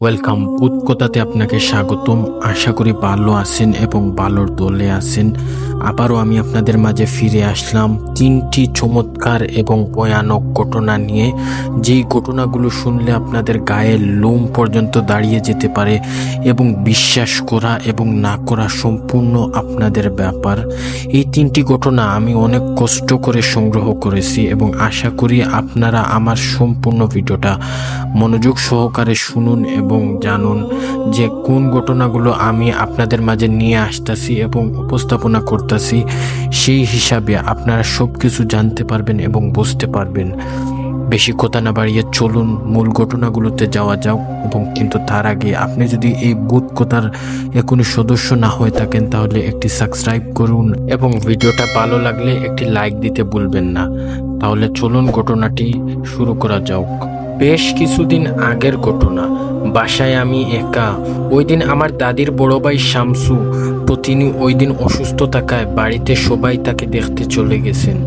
Welcome উৎকতাতে আপনাকে স্বাগতম। আশা করি ভালো আছেন এবং ভালোর দলে আছেন। আবারও আমি আপনাদের মাঝে ফিরে আসলাম তিনটি চমৎকার এবং ভয়ানক ঘটনা নিয়ে, যেই ঘটনাগুলো শুনলে আপনাদের গায়ের লোম পর্যন্ত দাঁড়িয়ে যেতে পারে এবং বিশ্বাস করা এবং না করা সম্পূর্ণ আপনাদের ব্যাপার। এই তিনটি ঘটনা আমি অনেক কষ্ট করে সংগ্রহ করেছি এবং আশা করি আপনারা আমার সম্পূর্ণ ভিডিওটা মনোযোগ সহকারে শুনুন এবং জানুন যে কোন ঘটনাগুলো আমি আপনাদের মাঝে নিয়ে আসতেছি এবং উপস্থাপনা করতেছি। সেই হিসাবে আপনারা সব কিছু জানতে পারবেন এবং বুঝতে পারবেন। বেশি কথা না বাড়িয়ে চলুন মূল ঘটনাগুলোতে যাওয়া যাক। এবং কিন্তু তার আগে আপনি যদি এই ভূত কথার এখনই সদস্য না হয়ে থাকেন তাহলে একটি সাবস্ক্রাইব করুন এবং ভিডিওটা ভালো লাগলে একটি লাইক দিতে ভুলবেন না। তাহলে চলুন ঘটনাটি শুরু করা যাক। বেশ কিছুদিন আগের ঘটনা। বাসায় আমি একা। ওই দিন আমার দাদির বড় ভাই শামসু তিনি ওই দিন অসুস্থ থাকায় বাড়িতে সবাই তাকে দেখতে চলে গেছেন।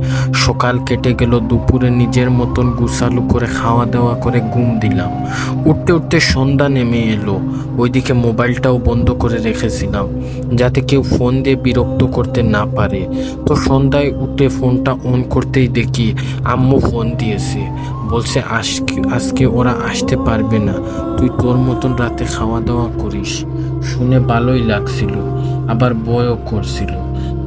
সকাল কেটে গেল, দুপুরে নিজের মতন গুছালু করে খাওয়া দাওয়া করে ঘুম দিলাম। উঠতে উঠতে সন্ধ্যা নেমে এলো। ওইদিকে মোবাইলটাও বন্ধ করে রেখেছিলাম যাতে কেউ ফোন দিয়ে বিরক্ত করতে না পারে। তো সন্ধ্যায় উঠে ফোনটা অন করতেই দেখি আম্মু ফোন দিয়েছে। বলছে আজকে ওরা আসতে পারবে না, তুই তোর মতন রাতে খাওয়া দাওয়া করিস। শুনে ভালোই লাগছিল, আবার ভয়ও করছিল।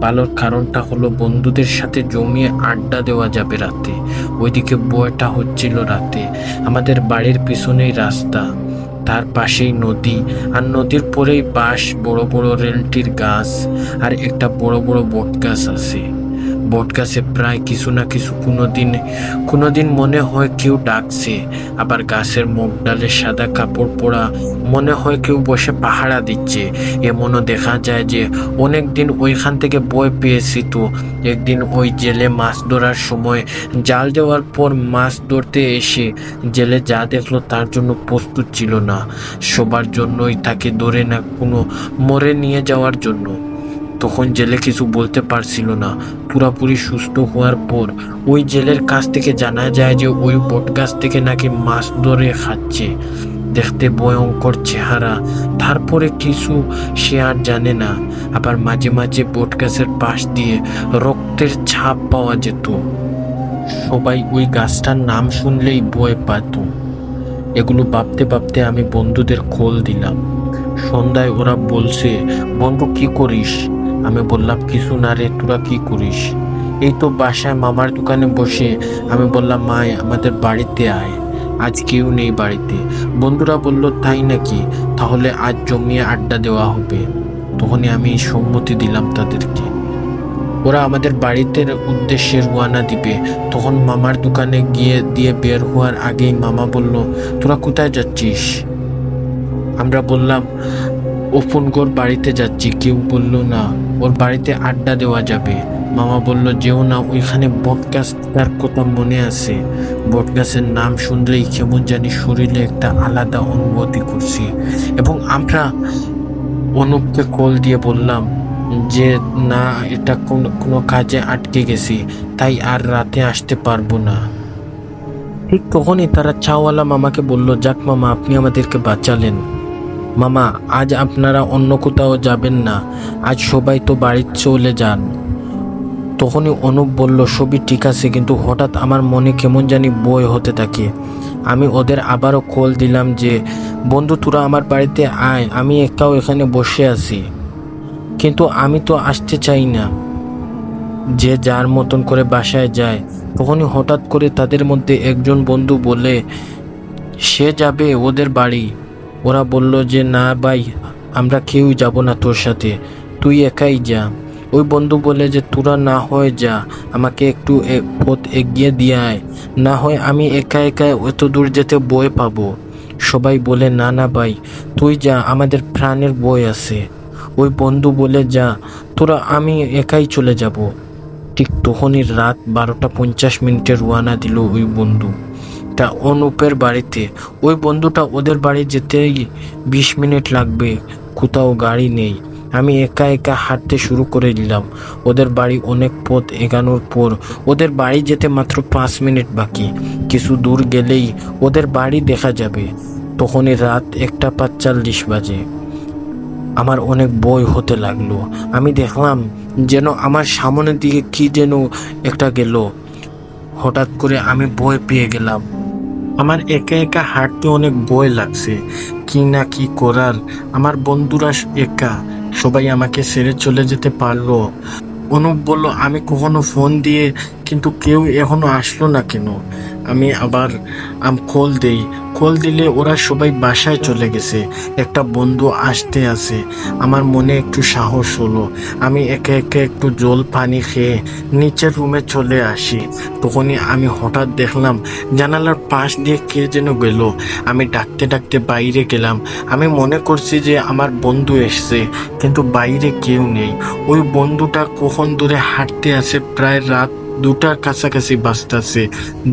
ভালোর কারণটা হলো বন্ধুদের সাথে জমিয়ে আড্ডা দেওয়া যাবে রাতে। ওইদিকে ভয়টা হচ্ছিল রাতে। আমাদের বাড়ির পিছনেই রাস্তা, তার পাশেই নদী, আর নদীর পরেই বাঁশ, বড় বড় রেলটির গাছ আর একটা বড় বড় বট গাছ আছে। বট গাছে প্রায় কিছু না কিছু কোনোদিন মনে হয় কেউ ডাকছে, আবার গাছের মুখ ডালে সাদা কাপড় পরা মনে হয় কেউ বসে পাহারা দিচ্ছে। এমনও দেখা যায় যে অনেক দিন ওইখান থেকে ভয় পেয়েছি। তো একদিন ওই জেলে মাছ ধরার সময় জাল দেওয়ার পর মাছ ধরতে এসে জেলে যা দেখলো তার জন্য প্রস্তুত ছিল না। সবার জন্যই তাকে ধরে না কোনো মরে নিয়ে যাওয়ার জন্য। তখন জেলে কিছু বলতে পারছিল না। পুরাপুরি সুস্থ হওয়ার পর ওই জেলের কাছ থেকে জানা যায় যে ওই বট গাছ থেকে নাকি মাছ ধরে খাচ্ছে। দেখতে ভয়ঙ্কর চেহারা, তারপরে কিছু সে আর জানে না। আবার মাঝে মাঝে বট গাছের পাশ দিয়ে রক্তের ছাপ পাওয়া যেত। সবাই ওই গাছটার নাম শুনলেই ভয় পেত। এগুলো ভাবতে ভাবতে আমি বন্ধুদের খোল দিলাম। সন্ধ্যায় ওরা বলছে, বন্ধু কি করিস? আমি বললাম, কিছু না রে, তোরা কি করিস? এই তো বাসায় মামার দোকানে বসে। আমি বললাম, মা আমাদের বাড়িতে আয়, আজ কেউ নেই বাড়িতে। বন্ধুরা বলল, তাই নাকি? তাহলে আজ জমিয়ে আড্ডা দেওয়া হবে। তখনই আমি সম্মতি দিলাম তাদেরকে। ওরা আমাদের বাড়িতে উদ্দেশ্যে রওনা দিবে। তখন মামার দোকানে দিয়ে বের হওয়ার আগেই মামা বলল, তোরা কোথায় যাচ্ছিস? আমরা বললাম, ওপনগড় বাড়িতে যাচ্ছি। কেউ বলল, না, ওর বাড়িতে আড্ডা দেওয়া যাবে। মামা বলল, যেও না, ওইখানে বটগাছটার কথা মনে আছে? বটগাছের নাম শুনলেই কেমন জানি শরীরে একটা আলাদা অনুভূতি করছি। এবং আমরা অনুপকে কল দিয়ে বললাম যে না, এটা কোনো কাজে আটকে গেছি, তাই আর রাতে আসতে পারবো না। ঠিক তখনই তারা চাওয়ালা মামাকে বলল, যাক মামা, আপনি আমাদেরকে বাঁচালেন। মামা, আজ আপনারা অন্য কোথাও যাবেন না, আজ সবাই তো বাড়ি চলে যান। তখনই অনুপ বলল, সবই ঠিক আছে, কিন্তু হঠাৎ আমার মনে কেমন জানি ভয় হতে থাকে। আমি ওদের আবারও কল দিলাম যে, বন্ধু তোরা আমার বাড়িতে আয়, আমি একাও এখানে বসে আছি। কিন্তু আমি তো আসতে চাই না। যে যার মতন করে বাসায় যায়। তখনই হঠাৎ করে তাদের মধ্যে একজন বন্ধু বলে সে যাবে ওদের বাড়ি। ওরা বলল যে, না ভাই, আমরা কেউই যাব না তোর সাথে, তুই একাই যা। ওই বন্ধু বলে যে, তোরা না হয় যা, আমাকে একটু পথ এগিয়ে দিয়ে আয়, না হয় আমি একা একা এত দূর যেতে ভয় পাবো। সবাই বলে, না না ভাই, তুই যা, আমাদের প্রাণের ভয় আছে। ওই বন্ধু বলে, যা তোরা, আমি একাই চলে যাব। ঠিক তখনই রাত 12:50 রওনা দিল ওই বন্ধু অনুপের বাড়িতে। ওই বন্ধুটা ওদের বাড়ি যেতেই 20 মিনিট লাগবে, কোথাও গাড়ি নেই। আমি একা একা হাঁটতে শুরু করে দিলাম। ওদের বাড়ি অনেক পথ এগানোর পর ওদের বাড়ি যেতে মাত্র 5 মিনিট বাকি। কিছু দূর গেলেই ওদের বাড়ি দেখা যাবে। তখনই রাত 1:45 বাজে। আমার অনেক ভয় হতে লাগলো। আমি দেখলাম যেন আমার সামনের দিকে কি যেন একটা গেল। হঠাৎ করে আমি ভয় পেয়ে গেলাম। আমার একা একা হাঁটতে অনেক ভয় লাগছে। কি না কি করার। আমার বন্ধুরা একা, সবাই আমাকে ছেড়ে চলে যেতে পারলো। অনুপ বলল আমি কখনো ফোন দিয়ে, কিন্তু কেউ এখনো আসলো না কেন। আমি আবার কল দেই। কল দিলে ওরা সবাই বাসায় চলে গেছে। একটা বন্ধু আসতে আছে। আমার মনে একটু সাহস হলো। আমি একে একে একটু জল পানি খেয়ে নিচের রুমে চলে আসি। তখনই আমি হঠাৎ দেখলাম জানালার পাশ দিয়ে কে যেন গেল। আমি ডাকতে ডাকতে বাইরে গেলাম। আমি মনে করছি যে আমার বন্ধু এসছে, কিন্তু বাইরে কেউ নেই। ওই বন্ধুটা কখন ধরে হাঁটতে আছে, প্রায় রাত 2টার কাছাকাছি বাজতেছে।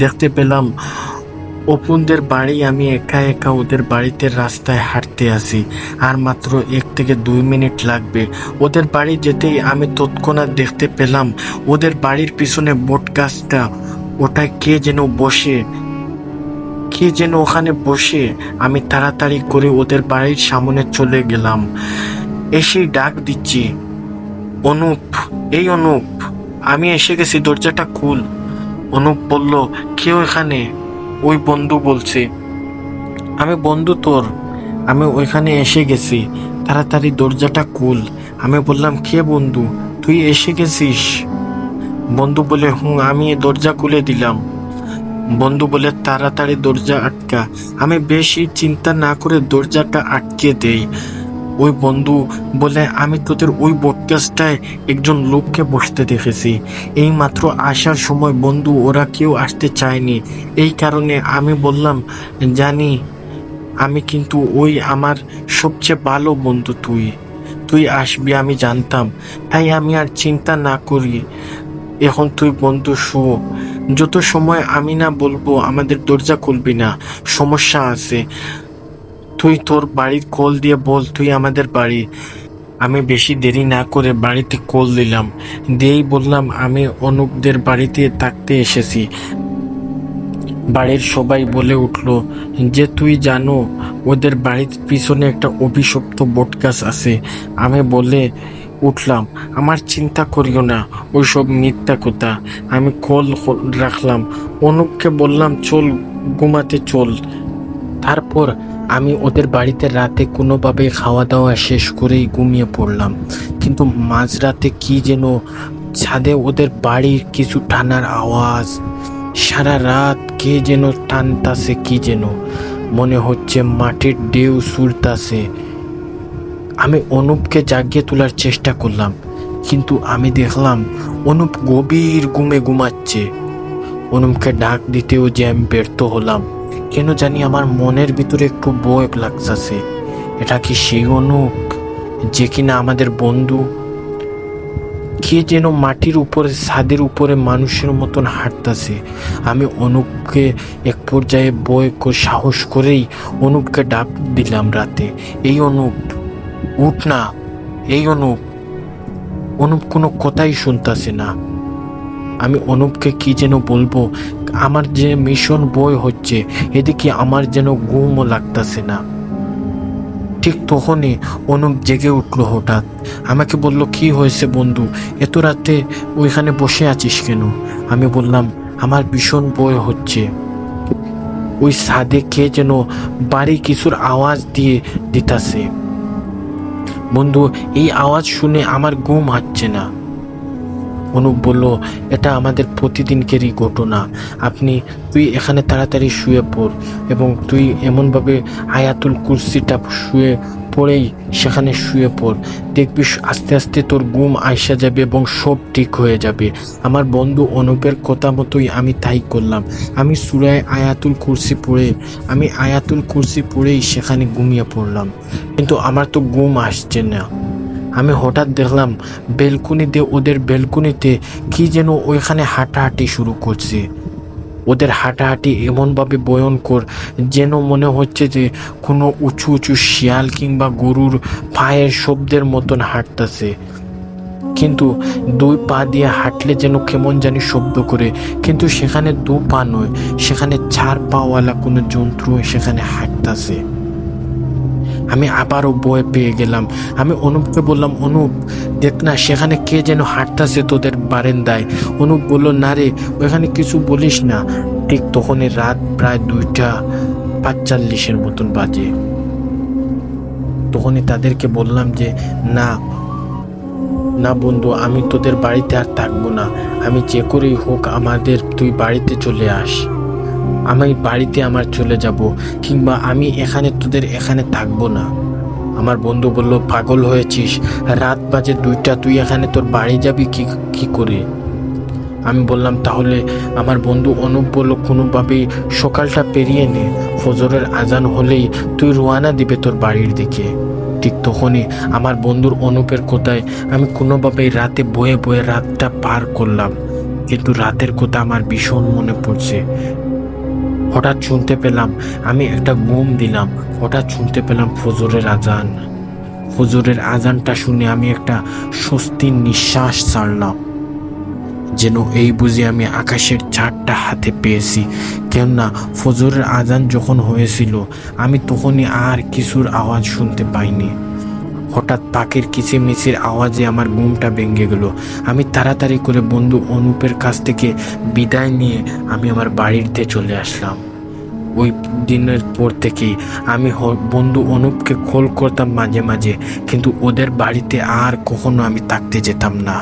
দেখতে পেলাম অপুনদের বাড়ি। আমি একা একা ওদের বাড়িতে রাস্তায় হাঁটতে আসি। আর মাত্র 1 থেকে 2 মিনিট লাগবে। ওদের বাড়ি যেতেই আমি তৎক্ষণাৎ দেখতে পেলাম ওদের বাড়ির পিছনে বট গাছটা, ওটায় কে যেন ওখানে বসে। আমি তাড়াতাড়ি করে ওদের বাড়ির সামনে চলে গেলাম। এসেই ডাক দিচ্ছি, অনুপ, এই অনুপ, আমি এসে গেছি, দরজাটা খুল। অনুপ বলল, কেউ এখানে? ওই বন্ধু বলছে। আমি বন্ধু তোর, আমি ওইখানে এসে গেছি, তাড়াতাড়ি দরজাটা খুল। আমি বললাম, কে বন্ধু, তুই এসে গেছিস? বন্ধু বলে, আমি দরজা খুলে দিলাম। বন্ধু বলে, তাড়াতাড়ি দরজা আটকা। আমি বেশি চিন্তা না করে দরজাটা আটকে দেই। ওই বন্ধু বলে, আমি তোদের ওই বটগাছটায় একজন লোককে বসতে দেখেছি। এই মাত্র আসার সময় বন্ধু, ওরা কেউ আসতে চায়নি। এই কারণে আমি বললাম, জানি আমি, কিন্তু ওই আমার সবচেয়ে ভালো বন্ধু, তুই আসবি আমি জানতাম, তাই আমি আর চিন্তা না করি। এখন তুই বন্ধু শু, যত সময় আমি না বলবো আমাদের দরজা খুলবি না, সমস্যা আছে। তুই তোর বাড়ির কল দিয়ে বল তুই আমাদের বাড়ি। আমি বেশি দেরি না করে বাড়িতে কল দিলাম। দিয়েই বললাম, আমি অনুপদের বাড়িতে থাকতে এসেছি। বাড়ির সবাই বলে উঠল যে, তুই জানো ওদের বাড়ির পিছনে একটা অভিশপ্ত বটগাছ আছে। আমি বলে উঠলাম, আমার চিন্তা করিও না, ওইসব মিথ্যা কথা। আমি কল রাখলাম। অনুপকে বললাম, চল ঘুমাতে চল। তারপর আমি ওদের বাড়িতে রাতে কোনোভাবে খাওয়া দাওয়া শেষ করেই ঘুমিয়ে পড়লাম। কিন্তু মাঝরাতে কি যেন ছাদে ওদের বাড়ির কিছু টানার আওয়াজ। সারা রাত কে যেন টানতাছে, কি যেন মনে হচ্ছে মাটির ঢেউ ছুটতাছে। আমি অনুপকে জাগিয়ে তোলার চেষ্টা করলাম, কিন্তু আমি দেখলাম অনুপ গভীর ঘুমে ঘুমাচ্ছে। অনুপকে ডাক দিতেও যে আমি ব্যর্থ হলাম। কেন জানি আমার মনের ভিতরে একটু ভয় লাগতেছে। এটা কি সেই অনুপ যে কিনা আমাদের বন্ধু? কে যেন মাটির উপরে, ছাদের উপরে মানুষের মতন হাঁটতেছে। আমি অনুপকে এক পর্যায়ে সাহস করেই অনুপকে ডাক দিলাম রাতে, এই অনুপ, উঠ না, এই অনুপ। অনুপ কোনো কথাই শুনতেছে না। আমি অনুপকে কি যেন বলবো, আমার যে ভীষণ ভয় হচ্ছে, এদিকে আমার যেন ঘুমও লাগতেছে না। ঠিক তখনই অনুপ জেগে উঠলো হঠাৎ। আমাকে বলল, কি হয়েছে বন্ধু, এত রাতে ওইখানে বসে আছিস কেন? আমি বললাম, আমার ভীষণ ভয় হচ্ছে। ওই ছাদে কে যেন বাড়ি কিছুর আওয়াজ দিতাছে। বন্ধু, এই আওয়াজ শুনে আমার ঘুম আসছে না। অনুপ বলল, এটা আমাদের প্রতিদিনকেরই ঘটনা। তুই এখানে তাড়াতাড়ি শুয়ে পড়, এবং তুই এমনভাবে আয়াতুল কুরসিটা পড়েই সেখানে শুয়ে পড়। দেখবি আস্তে আস্তে তোর ঘুম আইসা যাবে এবং সব ঠিক হয়ে যাবে। আমার বন্ধু অনুপের কথা মতোই আমি তাই করলাম। আমি আয়াতুল কুরসি পড়েই সেখানে ঘুমিয়ে পড়লাম। কিন্তু আমার তো ঘুম আসছে না। আমি হঠাৎ দেখলাম ওদের ব্যালকনিতে কি যেন ওইখানে হাঁটাহাঁটি শুরু করছে। ওদের হাঁটাহাঁটি এমনভাবে ভয়ঙ্কর, যেন মনে হচ্ছে যে কোনো উঁচু উঁচু শিয়াল কিংবা গরুর পায়ের শব্দের মতন হাঁটতেছে। কিন্তু 2 পা দিয়ে হাঁটলে যেন কেমন জানি শব্দ করে, কিন্তু সেখানে 2 পা নয়, সেখানে 4 পাওয়ালা কোনো যন্ত্র সেখানে হাঁটতেছে। আমি আবারও ভয় পেয়ে গেলাম। আমি অনুপকে বললাম, অনুপ দেখ না, সেখানে কে যেন হাঁটতাছে তোদের বারান্দায়। অনুপ বলল, না রে, ওখানে কিছু বলিস না। ঠিক তখনই রাত প্রায় 2:45 মতন বাজে। তখনই তাদেরকে বললাম যে না না বন্ধু, আমি তোদের বাড়িতে আর থাকবো না। আমি যে করেই হোক তুই বাড়িতে চলে আস। আমি বাড়িতে আমার চলে যাব, কিংবা আমি তোদের এখানে থাকবো না। আমার বন্ধু বলল, পাগল হয়েছিস? রাত বাজে 2টা, তুই এখানে তোর বাড়ি যাবি কি করে? আমি বললাম, তাহলে আমার বন্ধু অনুপ বলল, কোনোভাবেই সকালটা পেরিয়ে নে, ফজরের আজান হলেই তুই রওনা দিবে তোর বাড়ির দিকে। ঠিক তখনই আমার বন্ধুর অনুপের কথায় আমি কোনোভাবেই রাতে বয়ে বয়ে রাতটা পার করলাম। কিন্তু রাতের কথা আমার ভীষণ মনে পড়ছে। হঠাৎ শুনতে পেলাম, আমি একটা ঘুম দিলাম, হঠাৎ শুনতে পেলাম ফজরের আজান। ফজরের আজানটা শুনে আমি একটা স্বস্তির নিঃশ্বাস ছাড়লাম, যেন এই বুঝি আমি আকাশের চাঁদটা হাতে পেয়েছি। কেননা ফজরের আজান যখন হয়েছিল, আমি তখনই আর কিছুর আওয়াজ শুনতে পাইনি। হঠাৎ পাখির কিচিরমিচির আওয়াজে আমার ঘুমটা ভেঙে গেল। আমি তাড়াতাড়ি করে বন্ধু অনুপের কাছ থেকে বিদায় নিয়ে আমি আমার বাড়িতে চলে আসলাম। ওই দিনের পর থেকেই আমি বন্ধু অনুপকে কল করতাম মাঝে মাঝে, কিন্তু ওদের বাড়িতে আর কখনো আমি থাকতে যেতাম না।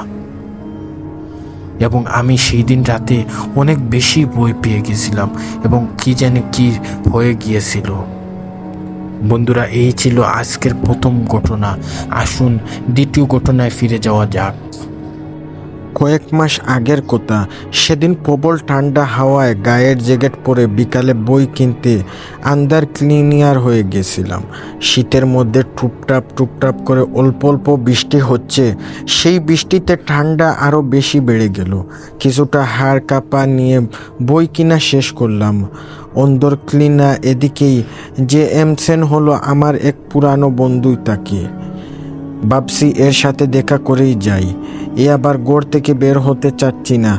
এবং আমি সেই দিন রাতে অনেক বেশি ভয় পেয়ে গেছিলাম, এবং কি জানি কি হয়ে গিয়েছিল। বন্ধুরা, এই ছিল আজকের প্রথম ঘটনা। আসুন দ্বিতীয় ঘটনায় ফিরে যাওয়া যাক। কয়েক মাস আগের কথা। সেদিন প্রবল ঠান্ডা হাওয়ায় গায়ের জ্যাকেট পরে বিকালে বই কিনতে আন্ডার ক্লিনিয়ার হয়ে গেছিলাম। শীতের মধ্যে টুপটাপ টুপটাপ করে অল্প অল্প বৃষ্টি হচ্ছে। সেই বৃষ্টিতে ঠান্ডা আরও বেশি বেড়ে গেল। কিছুটা হাড় কাঁপা নিয়ে বই কিনা শেষ করলাম। অন্দর ক্লিনা এদিকেই যে এমসেন হলো আমার এক পুরানো বন্ধুই, তাকে ভাবছি এর সাথে দেখা করেই যাই। এ আবার গড় থেকে বের হতে চাচ্ছি না,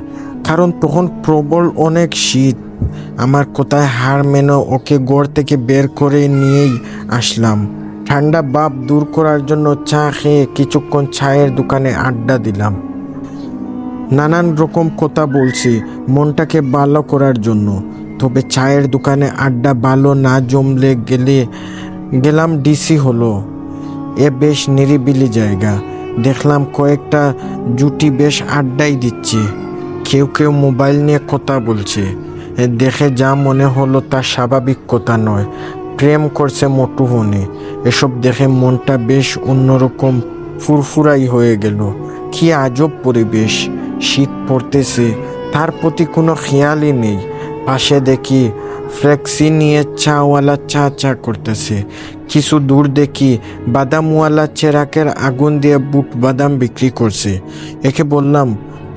কারণ তখন প্রবল অনেক শীত। আমার কোথায় হার মেনে ওকে গড় থেকে বের করে নিয়েই আসলাম। ঠান্ডা ভাব দূর করার জন্য চা খেয়ে কিছুক্ষণ চায়ের দোকানে আড্ডা দিলাম। নানান রকম কথা বলছি মনটাকে ভালো করার জন্য। তবে চায়ের দোকানে আড্ডা ভালো না জমলে গেলাম ডিসি হলো। এ বেশ নিরিবিলি জায়গা। দেখলাম কয়েকটা জুটি বেশ আড্ডাই দিচ্ছে। কেউ কেউ মোবাইল নিয়ে কথা বলছে। দেখে যা মনে হলো তা স্বাভাবিক কথা নয়, প্রেম করছে মুঠোফোনে। এসব দেখে মনটা বেশ অন্যরকম ফুরফুরাই হয়ে গেল। কি আজব পরিবেশ! শীত পড়তেছে, তার প্রতি কোনো খেয়ালই নেই। পাশে দেখি ফ্লেক্সি নিয়ে চাওয়ালা চা করতেছে। কিছু দূর দেখি বাদামওয়ালা চেরাকের আগুন দিয়ে বুট বাদাম বিক্রি করছে। একে বললাম,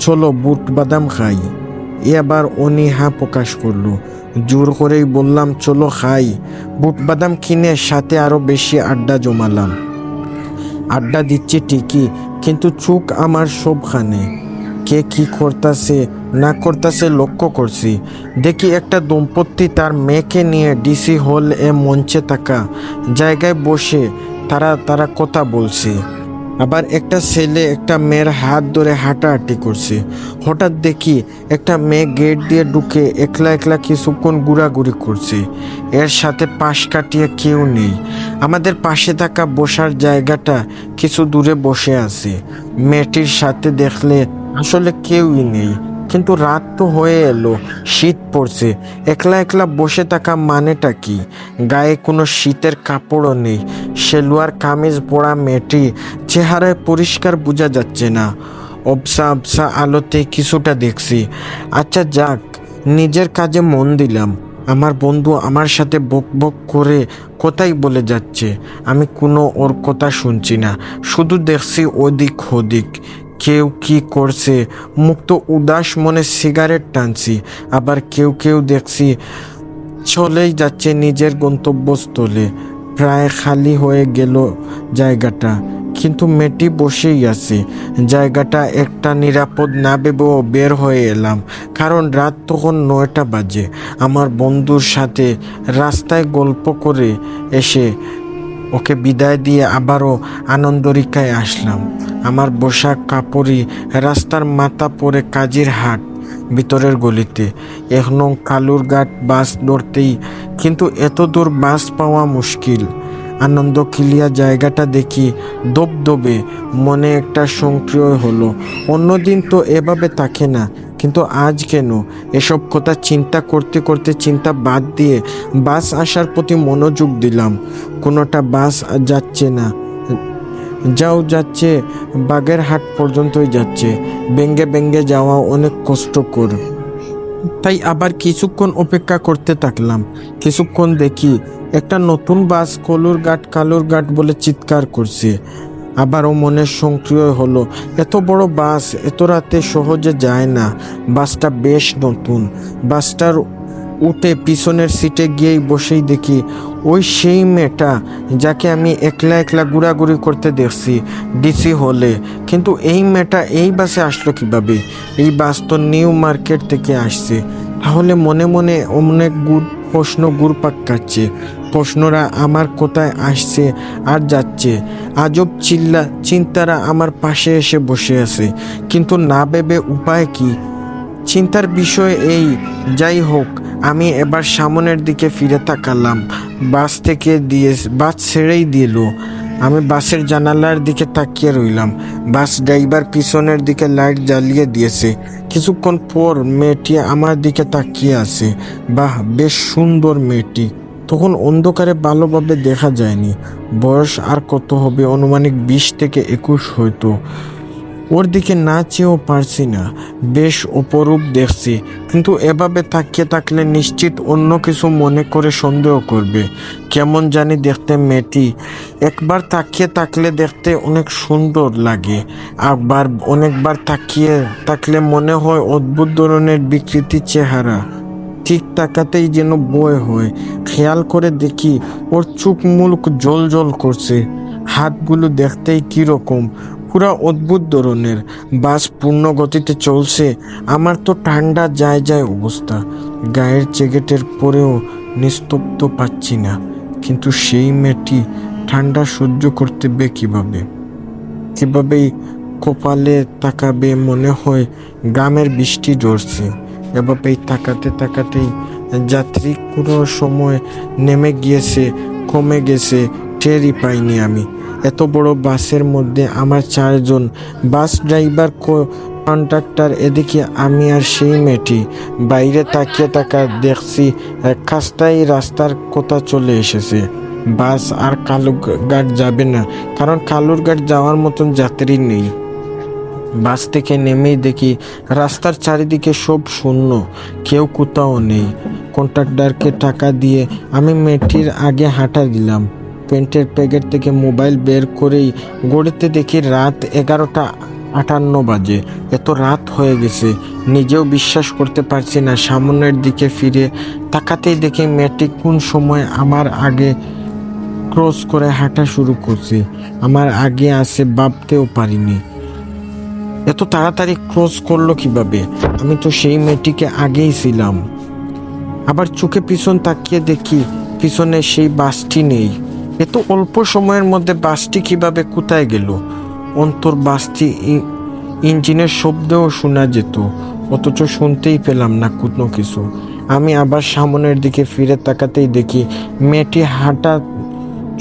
চলো বুট বাদাম খাই। এ আবার অনীহা প্রকাশ করলো। জোর করেই বললাম, চলো খাই। বুট বাদাম কিনে সাথে আরো বেশি আড্ডা জমালাম। আড্ডা দিচ্ছি ঠিকই, কিন্তু চোখ আমার সবখানে। কে কি করতেছে না করতেছে লক্ষ্য করছি। দেখি একটা দম্পতি তার মেয়েকে নিয়ে ডিসি হল মঞ্চে থাকা জায়গায় বসে তারা কথা বলছে। আবার একটা ছেলে একটা মেয়ের হাত ধরে হাঁটাহাঁটি করছে। হঠাৎ দেখি একটা মেয়ে গেট দিয়ে ঢুকে একলা একলা কিছুক্ষণ ঘোরাঘুরি করছে। এর সাথে পাশ কাটিয়ে কেউ নেই। আমাদের পাশে থাকা বসার জায়গাটা কিছু দূরে বসে আছে। মেয়েটির সাথে দেখলে আসলে কেউই নেই, কিন্তু রাত তো হয়ে এলো, শীত পড়ছে। একলা একলা বসে থাকা মানেটা কি? গায়ে কোনো শীতের কাপড়ও নেই। সেলোয়ার কামিজ পরা মেয়েটি চেহারায় পরিষ্কার বোঝা যাচ্ছে না। অবসা আবসা আলোতে কিছুটা দেখছি। আচ্ছা যাক, নিজের কাজে মন দিলাম। আমার বন্ধু আমার সাথে বক বক করে কথাই বলে যাচ্ছে। আমি কোনো ওর কথা শুনছি না, শুধু দেখছি ওদিক ওদিক কেউ কি করছে। মুক্ত উদাস মনে সিগারেট টানছি। আবার কেউ কেউ দেখছি চলেই যাচ্ছে নিজের গন্তব্যস্থলে। প্রায় খালি হয়ে গেল জায়গাটা, কিন্তু মেয়েটি বসেই আছে। জায়গাটা একটা নিরাপদ না ভেবেও বের হয়ে এলাম, কারণ রাত তখন 9টা বাজে। আমার বন্ধুর সাথে রাস্তায় গল্প করে এসে ওকে বিদায় দিয়ে আবারও আনন্দরিকায় আসলাম। আমার বসা কাপড়ই রাস্তার মাথা পরে কাজীর হাট ভিতরের গলিতে। 1 নং কালুরঘাট বাস ধরতেই, কিন্তু এত দূর বাস পাওয়া মুশকিল। আনন্দ কিলিয়া জায়গাটা দেখি দবদবে, মনে একটা সংক্রিয় হলো। অন্যদিন তো এভাবে থাকে না, কিন্তু আজ কেন? এসব কথা চিন্তা করতে করতে চিন্তা বাদ দিয়ে বাস আসার প্রতি মনোযোগ দিলাম। কোনোটা বাস যাচ্ছে না, যাচ্ছে বাগেরহাট পর্যন্তই যাচ্ছে। বেঙ্গে বেঙ্গে যাওয়া অনেক কষ্টকর, তাই আবার কিছুক্ষণ অপেক্ষা করতে থাকলাম। কিছুক্ষণ দেখি একটা নতুন বাস কালুরঘাট বলে চিৎকার করছে। আবারও মনের সংক্রিয় হলো, এত বড় বাস এত রাতে সহজে যায় না। বাসটা বেশ নতুন। বাসটার উঠে পিছনের সিটে গিয়েই বসেই দেখি ওই সেই মেয়েটা যাকে আমি একলা একলা ঘোরাঘুরি করতে দেখছি ডিসি হলে। কিন্তু এই মেয়েটা এই বাসে আসলো কিভাবে? এই বাস তো নিউ মার্কেট থেকে আসছে। তাহলে মনে মনে অনেক প্রশ্ন ঘুরপাক খাচ্ছে। প্রশ্নরা আমার কোথায় আসছে আর যাচ্ছে। আজব চিন্তারা আমার পাশে এসে বসে আছে, কিন্তু না ভেবে উপায় কি? চিন্তার বিষয় এই। যাই হোক, আমি এবার সামনের দিকে ফিরে তাকালাম। বাস ছেড়েই দিল। আমি বাসের জানালার দিকে তাকিয়ে রইলাম। বাস ড্রাইভার পিছনের দিকে লাইট জ্বালিয়ে দিয়েছে। কিছুক্ষণ পর মেয়েটি আমার দিকে তাকিয়ে আছে। বাহ, বেশ সুন্দর মেয়েটি। তখন অন্ধকারে ভালোভাবে দেখা যায়নি। বয়স আর কত হবে, আনুমানিক 20 থেকে 21 হয়তো। ওর দিকে না চেয়েও পারছি না। বেশ অপরূপ দেখছি, কিন্তু এভাবে তাকিয়ে থাকলে নিশ্চিত অন্য কিছু মনে করে সন্দেহ করবে। কেমন জানি দেখতে মেয়েটি। একবার তাকিয়ে থাকলে দেখতে অনেক সুন্দর লাগে, আবার অনেকবার তাকিয়ে থাকলে মনে হয় অদ্ভুত ধরনের বিকৃতি চেহারা। ঠিক তাকাতেই যেন ভয় হয়। খেয়াল করে দেখি ওর চোখ মুখ জল জল করছে। হাতগুলো দেখতেই কীরকম, পুরা অদ্ভুত ধরনের। বাস পূর্ণ গতিতে চলছে। আমার তো ঠান্ডা যায় অবস্থা। গায়ের জ্যাকেটের পরেও নিস্তব্ধ পাচ্ছি না। কিন্তু সেই মেয়েটি ঠান্ডা সহ্য করতে কিভাবে? এভাবেই কপালে তাকাবে মনে হয় গ্রামের বৃষ্টি ঝরছে। এভাবেই তাকাতেই যাত্রী কোনো সময় নেমে গিয়েছে, কমে গেছে, টেরই পাইনি আমি। এত বড় বাসের মধ্যে আমার 4 জন, বাস ড্রাইভার, কন্ডাক্টর, এদিকে আমি আর সেই মেয়েটি। বাইরে তাকিয়ে দেখছি কাছটাই রাস্তার কথা চলে এসেছে। বাস আর কালুরঘাট যাবে না, কারণ কালুরঘাট যাওয়ার মতন যাত্রী নেই। বাস থেকে নেমেই দেখি রাস্তার চারিদিকে সব শূন্য, কেউ কোথাও নেই। কন্ডাক্টরকে টাকা দিয়ে আমি মেয়েটির আগে হাঁটা দিলাম। প্যান্টের প্যাকেট থেকে মোবাইল বের করেই ঘড়িতে দেখি রাত 11:58 বাজে। এত রাত হয়ে গেছে, নিজেও বিশ্বাস করতে পারছি না। সামনের দিকে ফিরে তাকাতেই দেখি মেয়েটি কোন সময় আমার আগে ক্রস করে হাঁটা শুরু করছে। আমার আগে আসে ভাবতেও পারিনি। এত তাড়াতাড়ি ক্রস করলো কিভাবে? আমি তো সেই মেয়েটিকে আগেই ছিলাম। আবার চোখে পিছন তাকিয়ে দেখি পিছনে সেই বাসটি নেই। এত অল্প সময়ের মধ্যে বাসটি কিভাবে কোথায় গেল? অন্তর বাসটি ইঞ্জিনের শব্দও শোনা যেত, অথচ শুনতেই পেলাম না কোনো কিছু। আমি আবার সামনের দিকে ফিরে তাকাতেই দেখি মেয়েটি হাঁটা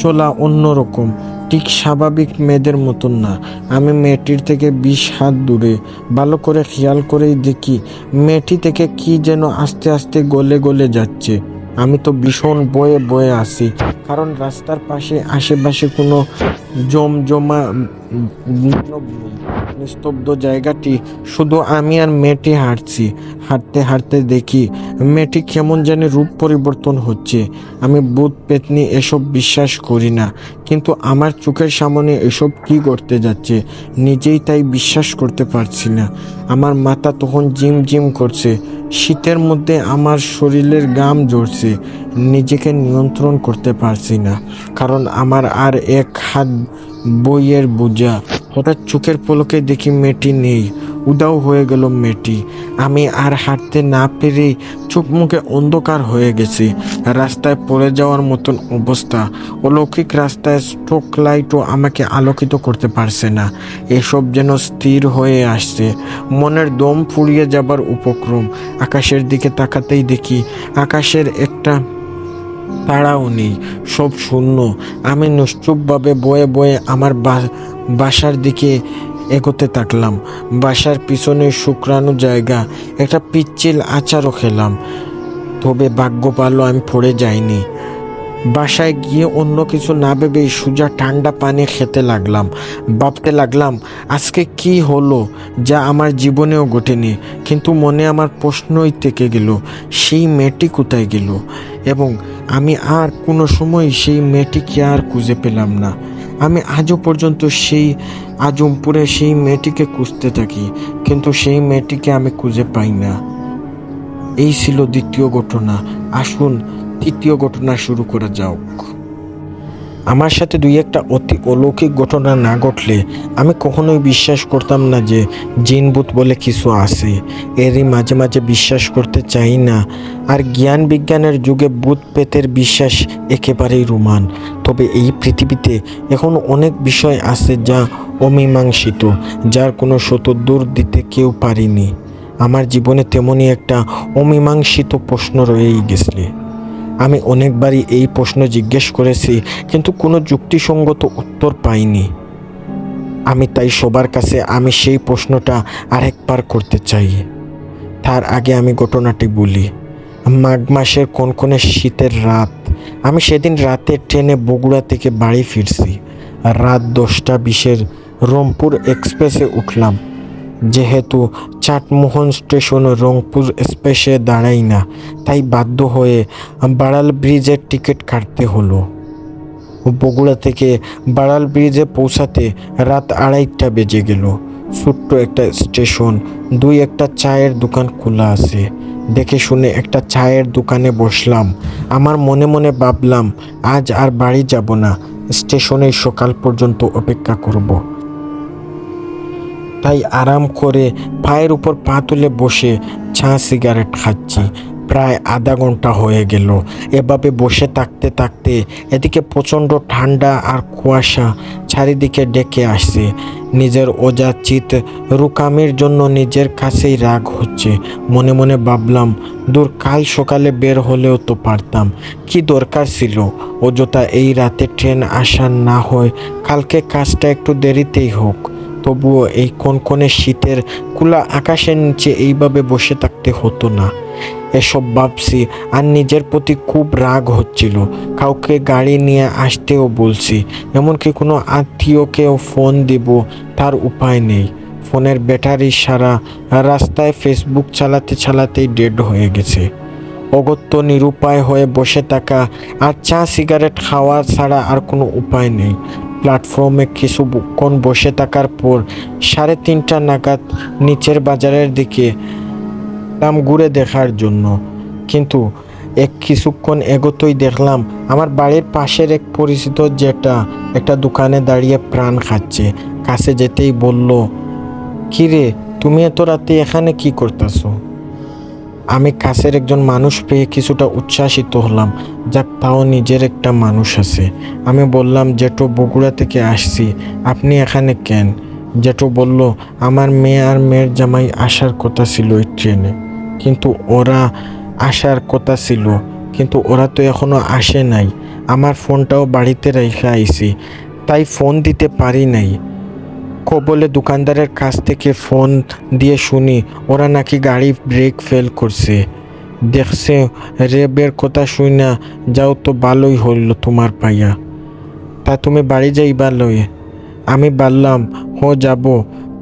চলা অন্যরকম, ঠিক স্বাভাবিক মেয়েদের মতন না। আমি মেয়েটির থেকে 20 হাত দূরে। ভালো করে খেয়াল করেই দেখি মেয়েটি থেকে কি যেন আস্তে আস্তে গলে গলে যাচ্ছে। আমি তো ভীষণ বয়ে আসি, কারণ রাস্তার পাশে আশেপাশে কোনো জমজমা নিস্তব্ধ জায়গাটি, শুধু আমি আর মেয়েটি হাঁটছি। হাঁটতে দেখি মেয়েটি কেমন জানি রূপ পরিবর্তন হচ্ছে। আমি ভূত পেতনি এসব বিশ্বাস করি না, কিন্তু আমার চোখের সামনে এসব কি করতে যাচ্ছে নিজেই তাই বিশ্বাস করতে পারছি না। আমার মাথা তখন জিম করছে। শীতের মধ্যে আমার শরীরের ঘাম ঝরছে। নিজেকে নিয়ন্ত্রণ করতে পারছি না, কারণ আমার আর এক হাত বইয়ের বোঝা। হঠাৎ চোখের পলকে দেখি মেয়েটি নেই। উদাও হয়ে গেল মেয়েটি। আমি আর হাঁটতে না পেরে চোখ মুখে অন্ধকার হয়ে গেছি। রাস্তায় পড়ে যাওয়ার মতন অবস্থা। অলৌকিক রাস্তায় স্ট্রোক লাইটও আমাকে আলোকিত করতে পারছে না। এসব যেন স্থির হয়ে আসছে, মনের দম ফুরিয়ে যাবার উপক্রম। আকাশের দিকে তাকাতেই দেখি আকাশের একটা তারাও নেই, সব শূন্য। আমি নিশ্চুপভাবে বয়ে বয়ে আমার বাসার দিকে এগোতে থাকলাম। বাসার পিছনে শুকরানো জায়গা, একটা পিচ্ছিল আচারও খেলাম। তবে ভাগ্য ভালো আমি পড়ে যাইনি। বাসায় গিয়ে অন্য কিছু না ভেবেই সোজা ঠান্ডা পানি খেতে লাগলাম। ভাবতে লাগলাম আজকে কি হলো যা আমার জীবনেও ঘটেনি। কিন্তু মনে আমার প্রশ্নই থেকে গেল, সেই মেয়েটি কোথায় গেল? এবং আমি আর কোনো সময় সেই মেয়েটিকে আর খুঁজে পেলাম না। আমি আজও পর্যন্ত সেই আজমপুরে সেই মেয়েটিকে খুঁজতে থাকি, কিন্তু সেই মেয়েটিকে আমি খুঁজে পাই না। এই ছিল দ্বিতীয় ঘটনা। আসুন তৃতীয় ঘটনা শুরু করা যাক। আমার সাথে দুই একটা অতি অলৌকিক ঘটনা না ঘটলে আমি কখনোই বিশ্বাস করতাম না যে জিনভূত বলে কিছু আছে। এরই মাঝে মাঝে বিশ্বাস করতে চাই না। আর জ্ঞান বিজ্ঞানের যুগে ভূত প্রেতের বিশ্বাস একেবারেই রোমান। তবে এই পৃথিবীতে এখন অনেক বিষয় আছে যা অমীমাংসিত, যার কোনো সতোত্তর দিতে কেউ পারেনি। আমার জীবনে তেমনই একটা অমীমাংসিত প্রশ্ন রয়েই গেছে। আমি অনেকবারই এই প্রশ্ন জিজ্ঞেস করেছি, কিন্তু কোনো যুক্তিসঙ্গত উত্তর পাইনি। আমি তাই সবার কাছে আমি সেই প্রশ্নটা আরেকবার করতে চাই। তার আগে আমি ঘটনাটি বলি। মাঘ মাসের কনকনে শীতের রাত। আমি সেদিন রাতে ট্রেনে বগুড়া থেকে বাড়ি ফিরছি। রাত 10:20 রংপুর এক্সপ্রেসে উঠলাম। যেহেতু চাটমোহন স্টেশন রংপুর এক্সপ্রেসে দাঁড়াই না, তাই বাধ্য হয়ে বাড়াল ব্রিজের টিকিট কাটতে হলো। বগুড়া থেকে বাড়াল ব্রিজে পৌঁছাতে রাত 2:30 বেজে গেল। ছোট্ট একটা স্টেশন, দুই একটা চায়ের দোকান খোলা আছে। দেখে শুনে একটা চায়ের দোকানে বসলাম। আমার মনে মনে ভাবলাম আজ আর বাড়ি যাব না, স্টেশনে সকাল পর্যন্ত অপেক্ষা করব। তাই আরাম করে পায়ের উপর পা তুলে বসে চা সিগারেট খাচ্ছি। প্রায় আধা ঘন্টা হয়ে গেল এভাবে বসে থাকতে থাকতে। এদিকে প্রচণ্ড ঠান্ডা আর কুয়াশা চারিদিকে ডেকে আসছে। নিজের অযাচিত রুকামির জন্য নিজের কাছেই রাগ হচ্ছে। মনে মনে ভাবলাম, দূর, কাল সকালে বের হলেও তো পারতাম। কি দরকার ছিল অযথা এই রাতে ট্রেন আসার? না হয় কালকে কাজটা একটু দেরিতেই হোক, তবুও এই কনকনে শীতের খোলা আকাশের নিচে এইভাবে বসে থাকতে হতো না। এসব ভাবছি আর নিজের প্রতি খুব রাগ হচ্ছিল। কাউকে গাড়ি নিয়ে আসতেও বলছি, এমনকি কোনো আত্মীয়কেও ফোন দিব, তার উপায় নেই। ফোনের ব্যাটারি সারা। রাস্তায় ফেসবুক চালাতে চালাতেই ডেড হয়ে গেছে। অগত্য নিরুপায় হয়ে বসে থাকা আর চা সিগারেট খাওয়া ছাড়া আর কোনো উপায় নেই। প্ল্যাটফর্মে কিছুক্ষণ বসে থাকার পর 3:30 নাগাদ নিচের বাজারের দিকে ঘুরে দেখার জন্য, কিন্তু কিছুক্ষণ এগোতেই দেখলাম আমার বাড়ির পাশের এক পরিচিত যেটা একটা দোকানে দাঁড়িয়ে প্রাণ খাচ্ছে। কাছে যেতেই বলল, কিরে, তুমি এত রাতে এখানে কি করতেছো? আমি কাছের একজন মানুষ পেয়ে কিছুটা উচ্ছ্বাসিত হলাম। যাক, তাও নিজের একটা মানুষ আছে। আমি বললাম, জেঠু, বগুড়া থেকে আসছি, আপনি এখানে কেন? জেঠু বলল, আমার মেয়ে আর মেয়ের জামাই আসার কথা ছিল এই ট্রেনে, কিন্তু ওরা তো এখনো আসে নাই। আমার ফোনটাও বাড়িতে রেখে আইছি, তাই ফোন দিতে পারি নাই। বলে দোকানদারের কাছ থেকে ফোন দিয়ে শুনি ওরা নাকি গাড়ি ব্রেক ফেল করছে। দেখছে রেবের কথা শুই না যাও তো ভালোই হইল তোমার পাইয়া। তা তুমি বাড়ি যাইবা লয়ে? আমি বললাম, যাব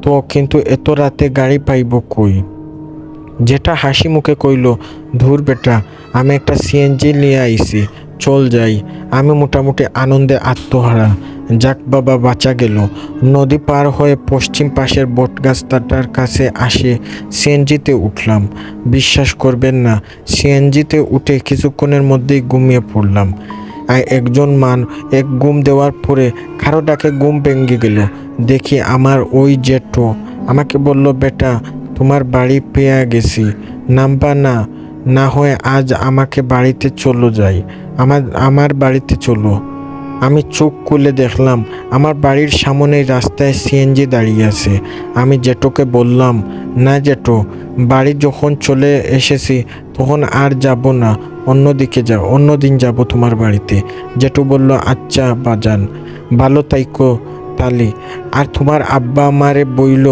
তো, কিন্তু এত রাতে গাড়ি পাইব কই? যেটা হাসি মুখে কইল, ধুর বেটা, আমি একটা সিএনজি নিয়ে আইছি, চল যাই। আমি মোটামুটি আনন্দে আত্মহারা। যাক বাবা, বাঁচা গেল। নদী পার হয়ে পশ্চিম পাশের বটগাছটার কাছে আসে সিএনজিতে উঠলাম। বিশ্বাস করবেন না, সিএনজিতে উঠে কিছুক্ষণের মধ্যেই ঘুমিয়ে পড়লাম। এক ঘুম দেওয়ার পরে কারো ডাকে ঘুম ভেঙে গেল। দেখি আমার ওই জেঠু আমাকে বলল, বেটা তোমার বাড়ি পেয়ে গেছি, নামবা না, না হয় আজ আমাকে বাড়িতে চলো যাই, আমার বাড়িতে চলো। আমি চোখ খুলে দেখলাম আমার বাড়ির সামনে রাস্তায় সিএনজি দাঁড়িয়ে আছে। আমি জেঠোকে বললাম, না জেঠো, বাড়ি যখন চলে এসেছি তখন আর যাব না, অন্যদিন যাব তোমার বাড়িতে। জেঠু বলল, আচ্ছা বাজান, ভালো তাইকো তালি। আর তোমার আব্বা আমারে বইল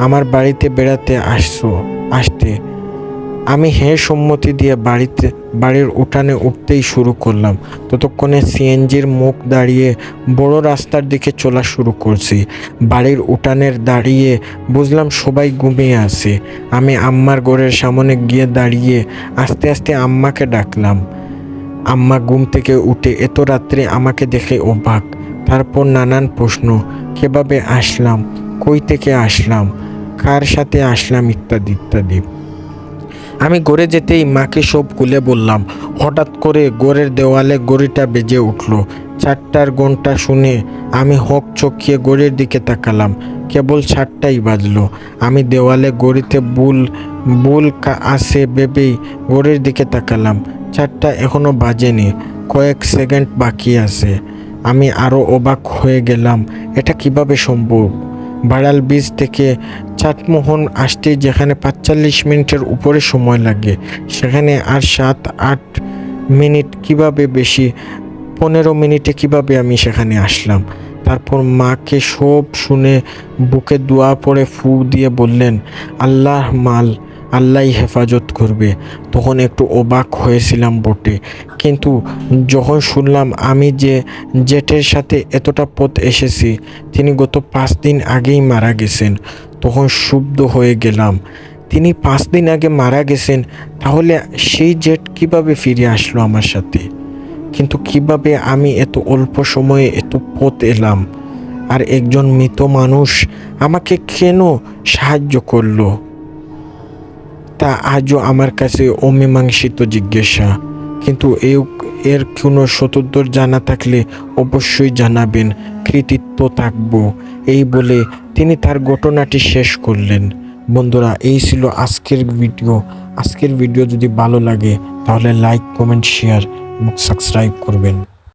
আমার বাড়িতে বেড়াতে আসতে। আমি হ্যাঁ সম্মতি দিয়ে বাড়ির উঠানে উঠতেই শুরু করলাম। ততক্ষণে সিএনজির মুখ দাঁড়িয়ে বড় রাস্তার দিকে চলা শুরু করছি। বাড়ির উঠানের দাঁড়িয়ে বুঝলাম সবাই ঘুমিয়ে আছে। আমি আম্মার ঘরের সামনে গিয়ে দাঁড়িয়ে আস্তে আস্তে আম্মাকে ডাকলাম। আম্মা ঘুম থেকে উঠে এত রাত্রে আমাকে দেখে অবাক। তারপর নানান প্রশ্ন, কিভাবে আসলাম, কই থেকে আসলাম, কার সাথে আসলাম, ইত্যাদি ইত্যাদি। আমি ঘরে যেতেই মাকে সব খুলে বললাম। হঠাৎ করে ঘরের দেওয়ালে ঘড়িটা বেজে উঠল। 4টার ঘন্টা শুনে আমি হক চকিয়ে ঘড়ির দিকে তাকালাম। কেবল 4টাই বাজলো। আমি দেওয়ালে ঘড়িতে বুল আছে ভেবেই ঘড়ির দিকে তাকালাম। 4টা এখনো বাজেনি, কয়েক সেকেন্ড বাকি আছে। আমি আরও অবাক হয়ে গেলাম, এটা কিভাবে সম্ভব? বাড়াল বীজ থেকে চাটমোহন আসতে যেখানে 45 মিনিটের উপরে সময় লাগে, সেখানে আর 7-8 মিনিট কিভাবে, বেশি 15 মিনিটে কিভাবে আমি সেখানে আসলাম? তারপর মাকে সব শুনে বুকে দোয়া পড়ে ফু দিয়ে বললেন, আল্লাহই হেফাজত করবে। তখন একটু অবাক হয়েছিলাম বটে, কিন্তু যখন শুনলাম আমি যে জেঠের সাথে এতটা পথ এসেছি তিনি গত 5 দিন আগেই মারা গেছেন, তখন ক্ষুব্ধ হয়ে গেলাম। তিনি 5 দিন আগে মারা গেছেন, তাহলে সেই জেঠ কিভাবে ফিরে আসলো আমার সাথে? কিন্তু কিভাবে আমি এত অল্প সময়ে এত পথ এলাম? আর একজন মৃত মানুষ আমাকে কেন সাহায্য করলো? তা আজও আমার কাছে অমীমাংসিত জিজ্ঞাসা। কিন্তু এর কোনো সদুত্তর জানা থাকলে অবশ্যই জানাবেন, কৃতিত্ব থাকব। এই বলে তিনি তার ঘটনাটি শেষ করলেন। বন্ধুরা, এই ছিল আজকের ভিডিও যদি ভালো লাগে তাহলে লাইক, কমেন্ট, শেয়ার এবং সাবস্ক্রাইব করবেন।